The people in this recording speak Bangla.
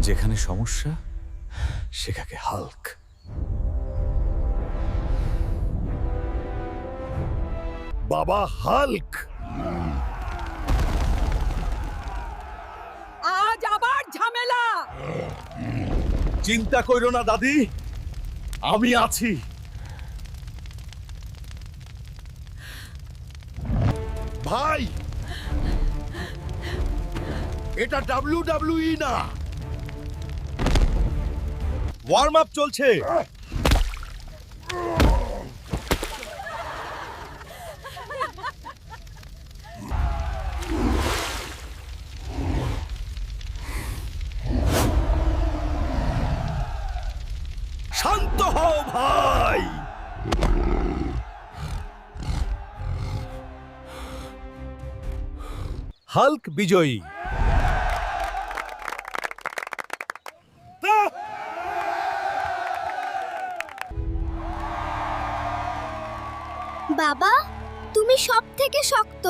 যেখানে সমস্যা সেখানে হাল্ক। বাবা হাল্ক! আজ আবার ঝামেলা। চিন্তা কইরো না দাদি, আমি আছি। ভাই, এটা WWE না, ওয়ার্ম আপ চলছে। শান্ত হও ভাই। হাল্ক বিজয়ী। বাবা, তুমি সব থেকে শক্ত।